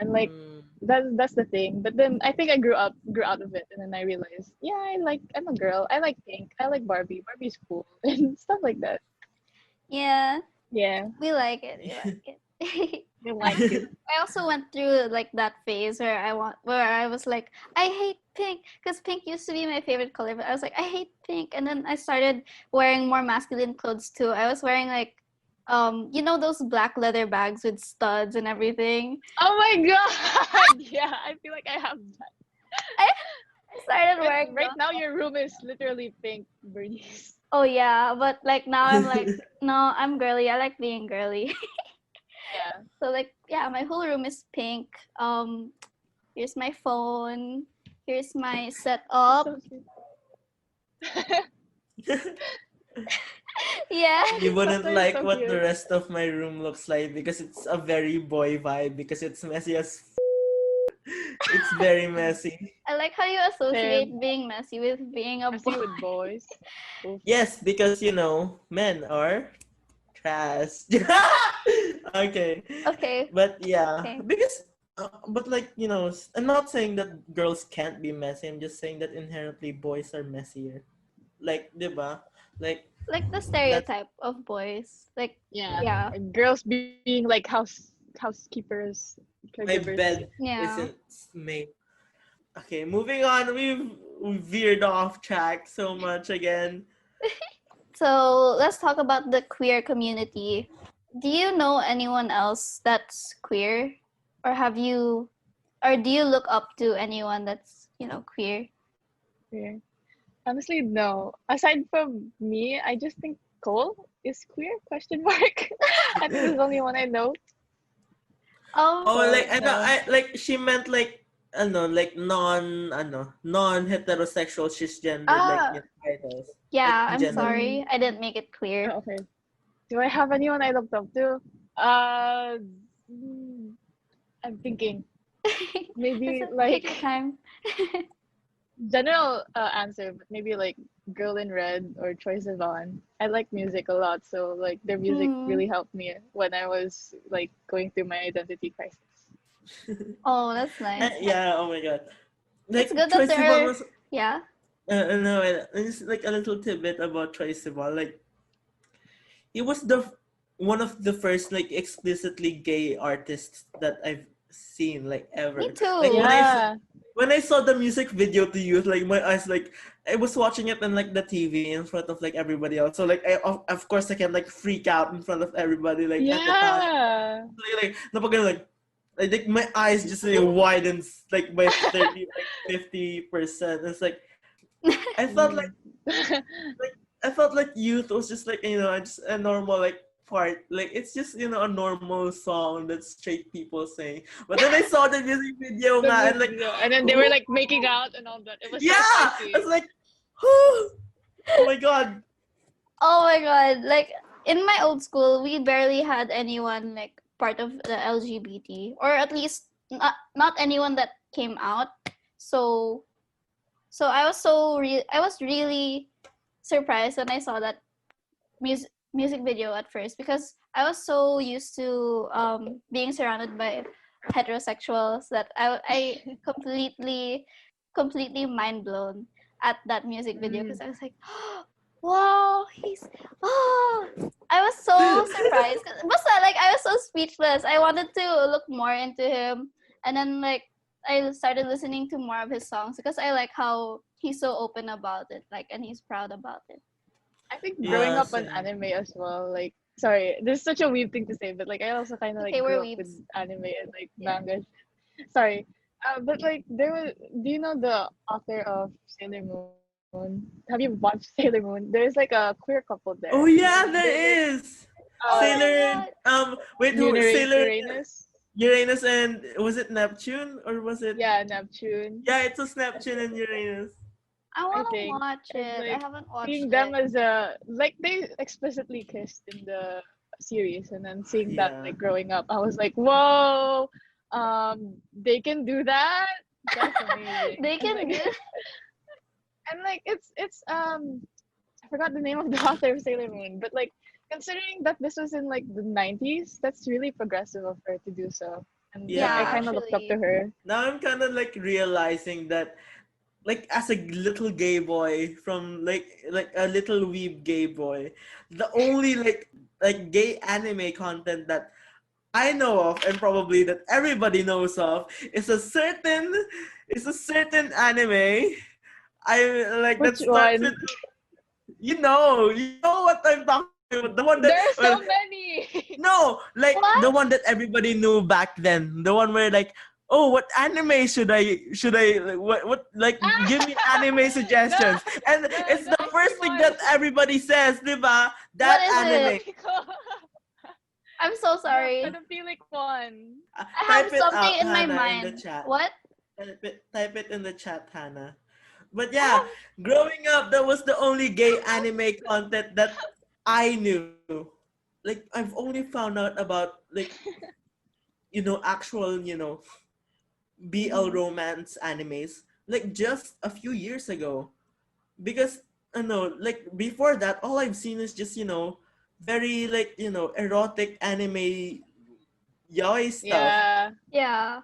And like Mm. that's the thing. But then I think I grew out of it, and then I realized, yeah, I'm a girl. I like pink. I like Barbie. Barbie's cool and stuff like that. Yeah, Yeah, we like it. We like it. I like it. I also went through like that phase where I was like, I hate pink because pink used to be my favorite color, but I was like, I hate pink, and then I started wearing more masculine clothes too. I was wearing like, you know those black leather bags with studs and everything. Oh my god! Yeah, I feel like I have that. I, I started Right, wearing right those. now, your room is literally pink, Bernice. Oh yeah, but like now I'm like, no, I'm girly. I like being girly. Yeah. So like yeah, my whole room is pink. Here's my phone. Here's my That's setup. so cute. Yeah. You wouldn't That's why it's like so what the cute. rest of my room looks like because it's a very boy vibe because it's messy as it's very messy. I like how you associate Same. being messy with being a boy. Messy with boys. Oof. Yes, because men are trash. Okay. Okay. But yeah, Okay. because but like, I'm not saying that girls can't be messy. I'm just saying that inherently boys are messier. Like, 'di ba? Like Like the that's stereotype of boys. Like Yeah. yeah. And girls being like housekeepers, my caregivers. bed Yeah. isn't made. Okay, moving on. We've veered off track so much again. So let's talk about the queer community. Do you know anyone else that's queer? Or have you or do you look up to anyone that's, queer? Queer. Honestly, no. Aside from me, I just think Cole is queer? Question mark. I think there's only one I know. Oh, Um So like I thought no. like she meant like like non heterosexual cisgendered like Ah. idols like yeah, in I'm general. sorry. Mm, I didn't make it clear. oh, okay. Do I have anyone I looked up to? Uh, mm, I'm thinking maybe Take your like time. general answer, but maybe like Girl in Red or Troye Sivan. I like music a lot, so like their music Mm. really helped me when I was like going through my identity crisis. Oh, that's nice. Yeah, oh my god. It's Like good that Troye there Sivan are, was yeah. no, it's like a little tidbit about Troye Sivan. Like he was the one of the first like explicitly gay artists that I've seen like Me ever. Like too. Yeah. when I saw the music video to Youth, like my eyes like I was watching it on like the TV in front of like everybody else. So like of course I can like freak out in front of everybody like at the time. Yeah. Like napag like I think my eyes just like widens like by 30 like 50%. It's like I felt Mm. like I felt like Youth was just like just a normal like part. Like it's just a normal song that straight people sing. But then I saw the music video The nga and music like video. And then they were who? like making out and all that. It was Yeah, so I spicy. was like, who? Oh my god. Oh my god. Like in my old school, we barely had anyone like part of the LGBT, or at least not anyone that came out. So I was really surprised when I saw that music video at first, because I was so used to being surrounded by heterosexuals that I completely mind blown at that music video, because Mm. I was like, wow, oh, I was so surprised. Basta, like I was so speechless. I wanted to look more into him, and then like I started listening to more of his songs because I like how he's so open about it, like, and he's proud about it. I think growing Yeah, up on same. anime as well, like sorry, this is such a weird thing to say, but like I also kind of Okay, like we're grew up with weebs. anime and like Yeah. manga. Sorry, but like there was. Do you know the author of Sailor Moon? Moon. Have you watched Sailor Moon? There's like a queer couple Oh there. yeah, They're like there is. Oh my Sailor god. wait, who Sailor Uranus. Uranus and was it Neptune or was it Yeah, Neptune. yeah, it's a Neptune and Uranus. I I want to think. watch And it. I like haven't watched seeing it. them as a like they explicitly kissed in the series, and then seeing that Yeah. like growing up, I was like, whoa, they can do that. That's amazing. They And can like do. and like it's I forgot the name of the author of Sailor Moon, but like considering that this was in like the 90s, that's really progressive of her to do so. And like I Yeah, Yeah. kind of looked up to actually. her. Now I'm kind of like realizing that like as a little gay boy from like a little weeb gay boy, the only like gay anime content that I know of and probably that everybody knows of is a certain anime. I like that Which starts with one? you know what I'm talking about. The one that There are well, so many. no, like the What? one that everybody knew back then. The one where like, oh, what anime should I like, what like give me anime the suggestions. And it's the the icy first thing one. that everybody says, diba? What That is anime. it? Pedophilic. I'm so The sorry. pedophilic one. I have Type it something out, in my Hannah, in the mind. chat. What? Type it in the chat, Hannah. But I yeah, have. growing up, that was the only gay anime content that I knew. Like I've only found out about like actual BL Mm-hmm. romance animes like just a few years ago because I know like before that all I've seen is just very like erotic anime yaoi stuff. Yeah. Yeah.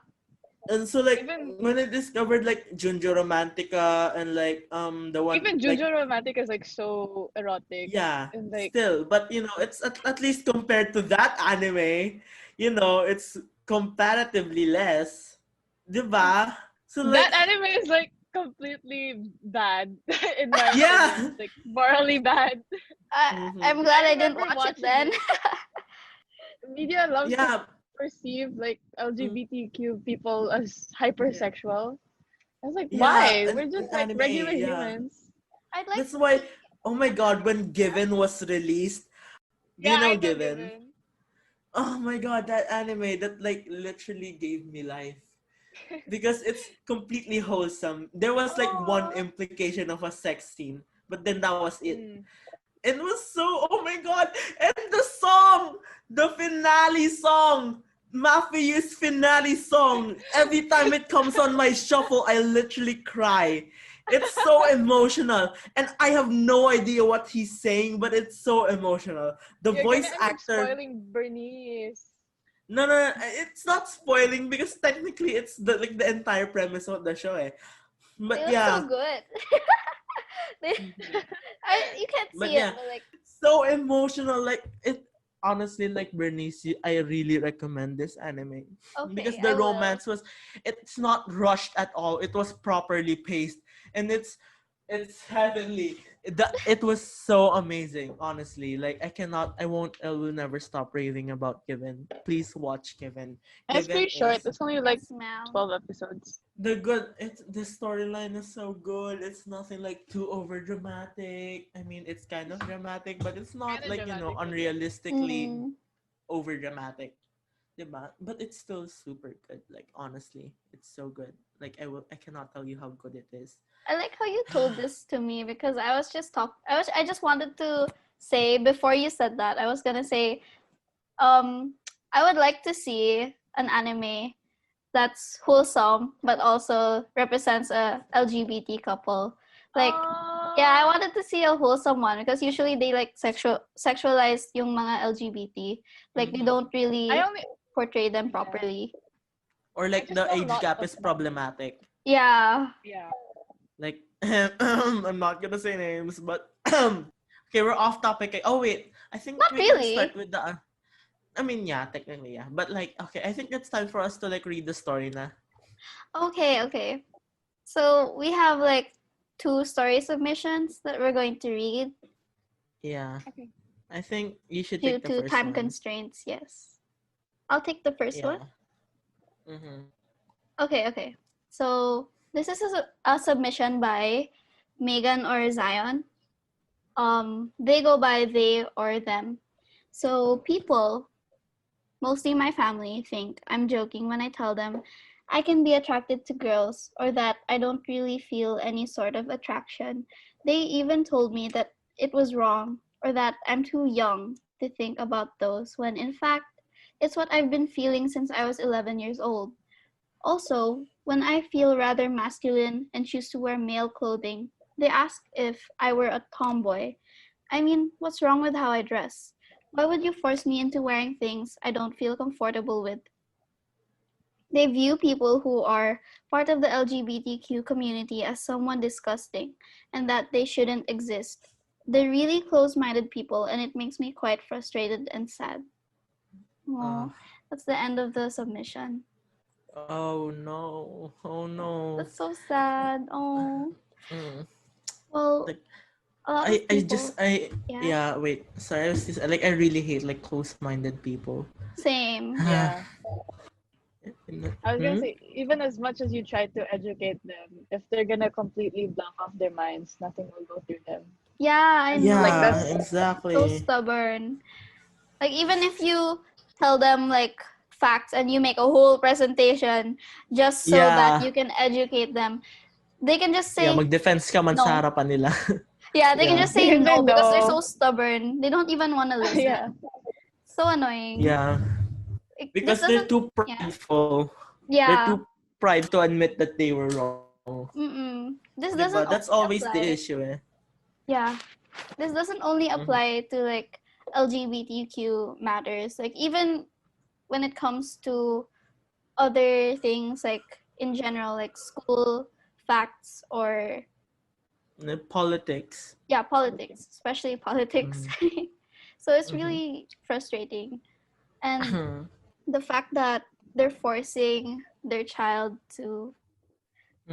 And so like Even when I discovered like Junjo Romantica and like the one even like Jujo Romantic is like so erotic yeah, and like still, but it's at least compared to that anime, it's comparatively less, diba? So that like anime is like completely bad in my opinion. yeah. It's like morally bad. I'm Mm-hmm. glad I I didn't remember watch it watching then. it. Media loves to Yeah. perceive like Mm, LGBTQ people as yeah. hypersexual. I was like, Yeah, why? We're and just like anime, regular yeah. humans. I'd like That's to why see oh my an god, anime. when Given was released, do you Yeah, know I know Given? given. Oh my god, that anime that like literally gave me life. Because it's completely wholesome. There was like one Oh, implication of a sex scene, but then that was it. Mm. It was so oh my god, and the song, the finale song, Mafia's finale song. Every time it comes on my shuffle, I literally cry. It's so emotional, and I have no idea what he's saying, but it's so emotional. The You're gonna voice end up actor spoiling Bernice. no, it's not spoiling because technically it's the entire premise of the show. Eh. they But look so yeah, good. they, mhm. you can't But see it, yeah, but like, so emotional. Like it honestly, like Bernice, I really recommend this anime because okay, the I will. romance it's not rushed at all. It was properly paced, and it's heavenly. It was so amazing, honestly. Like I will never stop raving about Given. Please watch Given. And it's Given pretty short. is It's only like Yes, ma'am. 12 episodes. the storyline is so good. It's nothing like too over dramatic. I mean, it's kind of dramatic, but it's not Kind of like, dramatic, but yeah. unrealistically Mm. over dramatic. But it's still super good. Like honestly, it's so good. Like I cannot tell you how good it is. I like how you told this to me because I was just I just wanted to say before you said that I was gonna say um I would like to see an anime that's wholesome but also represents a LGBT couple. Like, yeah, I Oh, wanted to see a wholesome one because usually they like sexualize yung mga LGBT. Like they Hmm. don't I really only portray them yeah. properly. Or I like just the know a age lot gap of is them. problematic. Yeah, Yeah. Like I'm not gonna say names, but okay, we're off topic. Oh wait, I think not we can start really. with the. I mean, yeah, technically, yeah, but like, okay, I think it's time for us to like read the story na. Okay, okay. So we have like two story submissions that we're going to read Yeah, Okay. I think you should due take the to first time one. constraints. Yes, I'll take the first one. Yeah. Mm-hmm. Okay, okay. So this is a submission by Megan or Zion. They go by they or them. So people, mostly my family, think I'm joking when I tell them I can be attracted to girls or that I don't really feel any sort of attraction. They even told me that it was wrong or that I'm too young to think about those when in fact it's what I've been feeling since I was 11 years old. Also, when I feel rather masculine and choose to wear male clothing, they ask if I were a tomboy. I mean, what's wrong with how I dress? Why would you force me into wearing things I don't feel comfortable with? They view people who are part of the LGBTQ community as someone disgusting and that they shouldn't exist. They're really close minded people, and it makes me quite frustrated and sad. Uh, Oh, that's the end of the submission. oh no. Oh no. That's so sad. Oh, Mm. well, Like a lot I of I just people, I yeah, yeah, wait. Sorry, I was just, like I really hate like close-minded people. same. Yeah. I was gonna Hmm? say, even as much as you try to educate them, if they're gonna completely block off their minds, nothing will go through them. Yeah, I Like know. Yeah, that's So exactly. stubborn. Like, even if you tell them, like, facts and you make a whole presentation just so that Yeah. you can educate them, they can just Yeah, say mag-defense ka man sa no. harapan nila. Yeah, they can Yeah. just they say can say no because they're so no. stubborn. They don't even want to listen. Yeah. So annoying. Yeah. This Because they're doesn't, too yeah. prideful. They're Yeah. too prideful to admit that they were wrong. Mm-mm. This 'Di ba? doesn't That's only always the apply. issue eh. Yeah. This doesn't only Mhm. apply to like LGBTQ matters. Like, even when it comes to other things, like in general, like school facts or Politics. yeah, politics, especially politics. Mhm. So it's Mhm. really frustrating. And the fact that they're forcing their child to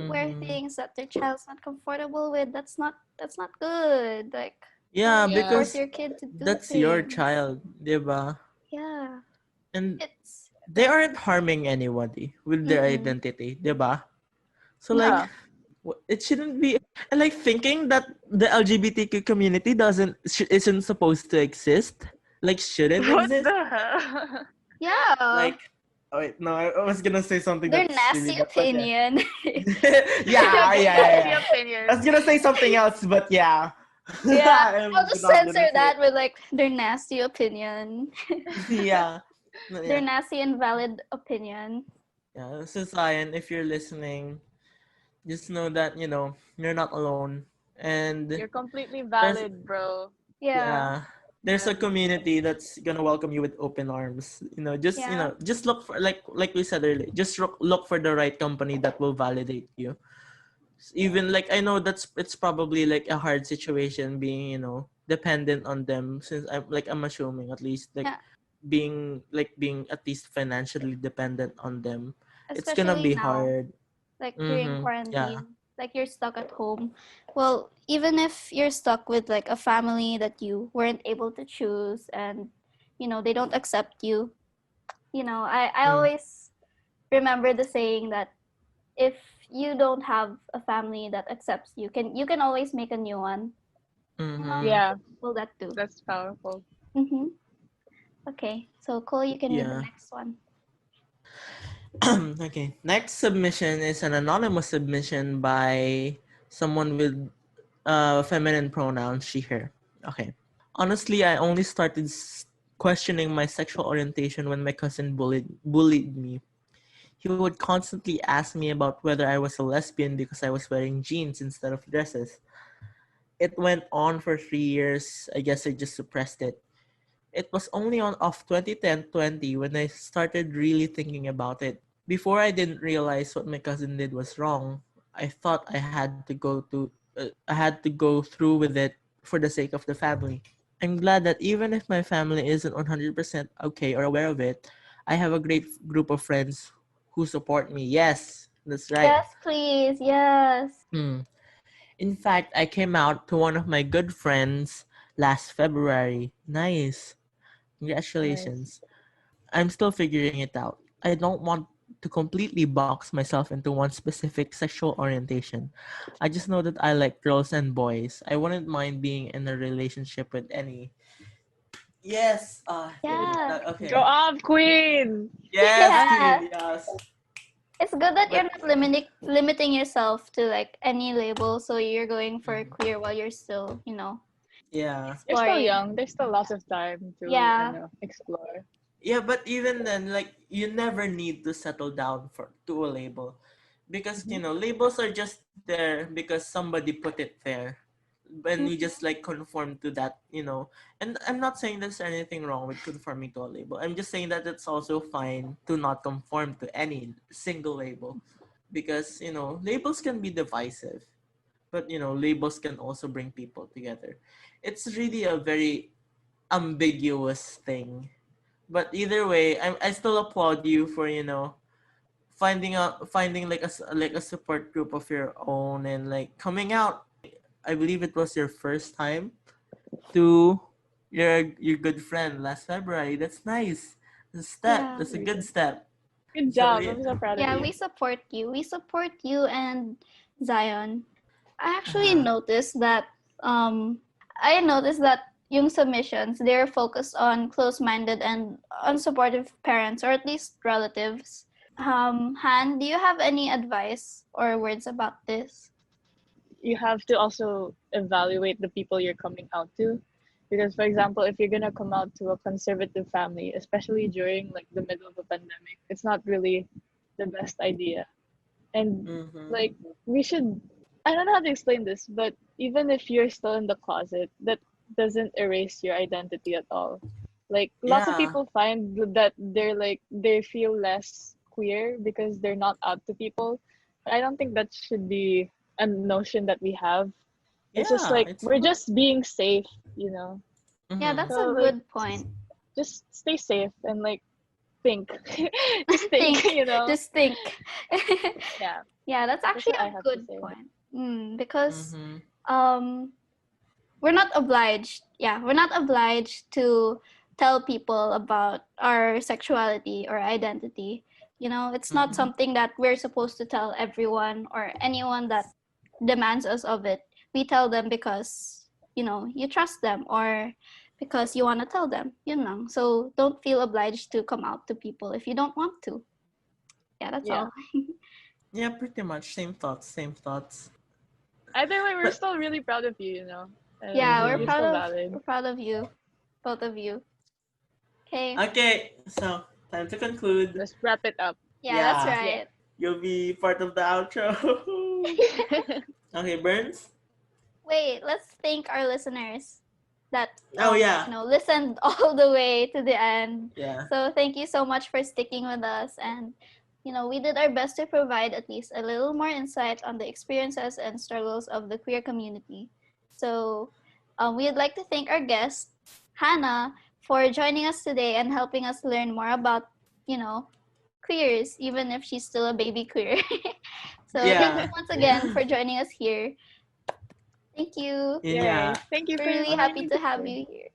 wear Mhm. things that their child's not comfortable with, that's not good. Like, why Yeah, would you Yeah. force because your kid to do that's your things? child, 'di ba? Yeah, And it's they aren't frustrating. harming anybody with their Mm-mm. identity, 'di ba? So like Yeah. it shouldn't be, and like thinking that the LGBTQ community isn't supposed to exist, like shouldn't What exist. the hell? Yeah, Like, oh wait, no, I was gonna say something their that's really nasty bad, but yeah. opinion. Yeah, Their yeah, yeah, nasty yeah. I was opinion. gonna say something else, but yeah. Yeah, I'll I'm just not censor gonna say that it. with like their nasty opinion. Yeah. No, Their yeah. nasty invalid opinion. Yeah. So Zion, if you're listening, just know that, you're not alone. And You're completely there's valid, bro. Yeah, yeah. There's a And community that's gonna welcome you with open arms. yeah, Just look for, like we said earlier, just look for the right company that will validate you. Even like I know it's probably like a hard situation being, dependent on them, since I'm assuming at least like yeah. being at least financially dependent on them. It's gonna Especially be now, hard. like during Mm-hmm. Yeah. quarantine, like you're stuck at home. Well, even if you're stuck with like a family that you weren't able to choose and they don't accept you, I Mm. always remember the saying that if you don't have a family that accepts you, you can always make a new one. Uh, Mm-hmm. yeah, will that do? that's powerful. Mm-hmm. Okay, so Cole, you can read the Yeah. next one. Okay. Next submission is an anonymous submission by someone with feminine pronouns, she, her. Okay. Honestly, I only started questioning my sexual orientation when my cousin bullied me. He would constantly ask me about whether I was a lesbian because I was wearing jeans instead of dresses. It went on for 3 years. I guess I just suppressed it. It was only on off 2010-20 when I started really thinking about it. Before, I didn't realize what my cousin did was wrong. I thought I had to go through with it for the sake of the family. I'm glad that even if my family isn't 100% okay or aware of it, I have a great group of friends who support me. Yes, that's right. Yes, please. Yes. Hmm. In fact, I came out to one of my good friends last February. Nice. Nice. Congratulations. I'm still figuring it out. I don't want to completely box myself into one specific sexual orientation. I just know that I like girls and boys. I wouldn't mind being in a relationship with any. Yes. Yeah. Okay. Go up, Queen! Yes, Yeah. Queen. Yes. It's good that you're But not limiting yourself to like any label, so you're going for queer while you're still, yeah. You're still exploring. young. There's still lots of time to, Yeah. explore. Yeah, but even then, like you never need to settle down for to a label, because Hmm. labels are just there because somebody put it there, and we just Mhm. like conform to that. And I'm not saying there's anything wrong with conforming to a label. I'm just saying that it's also fine to not conform to any single label, because labels can be divisive, but labels can also bring people together. It's really a very ambiguous thing, but either way, I still applaud you for finding like a support group of your own, and like coming out. I believe it was your first time to your good friend last February. That's nice. Yeah. That's a good step. Good So job. yeah. I'm so proud of Yeah, you. we support you. We support you and Zion. I actually Uh-huh. noticed that um I noticed that yung submissions, they're focused on close-minded and unsupportive parents or at least relatives. Han, do you have any advice or words about this? You have to also evaluate the people you're coming out to. Because, for example, if you're gonna come out to a conservative family, especially during like the middle of a pandemic, it's not really the best idea. And Mm-hmm. like we should, I don't know how to explain this, but even if you're still in the closet, that doesn't erase your identity at all. Like lots of Yeah. people find that they feel less queer because they're not out to people. But I don't think that should be a notion that we have. It's just Yeah. like It's we're not. just being safe. Yeah, Mm-hmm. that's a So like good point. just stay safe and like think. Just think, Think, just think. Yeah, Yeah, that's that's actually what I a have to good say. point. Because Mm-hmm. um we're not obliged, yeah, we're not obliged to tell people about our sexuality or identity. It's not Mm-hmm. something that we're supposed to tell everyone or anyone that demands us of it. We tell them because you trust them, or because you want to tell them. So don't feel obliged to come out to people if you don't want to. Yeah, that's Yeah. all. Yeah, pretty much. Same thoughts. Same thoughts. Either way, we're But still really proud of you. Yeah, we're You're mm-hmm. proud still of valid. we're proud of you, both of you. Okay. Okay, so time to conclude. Let's wrap it up. Yeah, that's Yeah, Yeah. right. you'll be part of the outro. Okay, Burns. Wait, let's thank our listeners that Oh yeah, listened all the way to the end. yeah. So thank you so much for sticking with us, and we did our best to provide at least a little more insight on the experiences and struggles of the queer community. So we'd like to thank our guest Hannah for joining us today and helping us learn more about you know queers, even if she's still a baby queer. So thank you Yeah. once again for joining us here. Thank you. Yeah. Yay. Thank you We're for really happy inviting to me. have you here.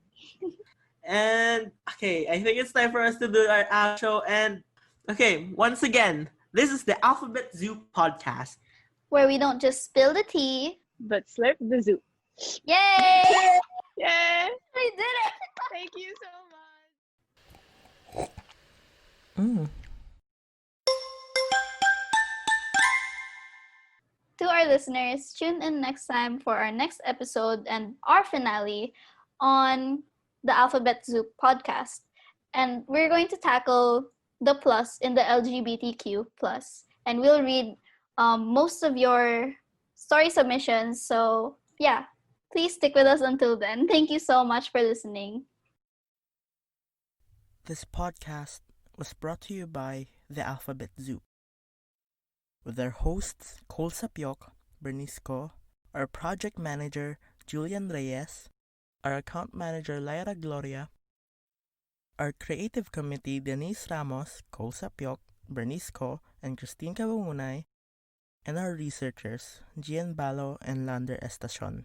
And okay, I think it's time for us to do our outro. And okay, once again, this is the Alphabet Zoo podcast. Where we don't just spill the tea. But slurp the zoo. Yay! Yeah. We did it! Thank you so much. Mm. To our listeners, tune in next time for our next episode and our finale on the Alphabet Zoo podcast. And we're going to tackle the plus in the LGBTQ plus. And we'll read most of your story submissions. So yeah, please stick with us until then. Thank you so much for listening. This podcast was brought to you by the Alphabet Zoo, with our hosts Cole Sapiok, Bernice Ko, our project manager Julian Reyes, our account manager Lyra Gloria, our creative committee Denise Ramos, Cole Sapiok, Bernice Ko, and Christine Kabungunay, and our researchers Gian Balo and Lander Estacion.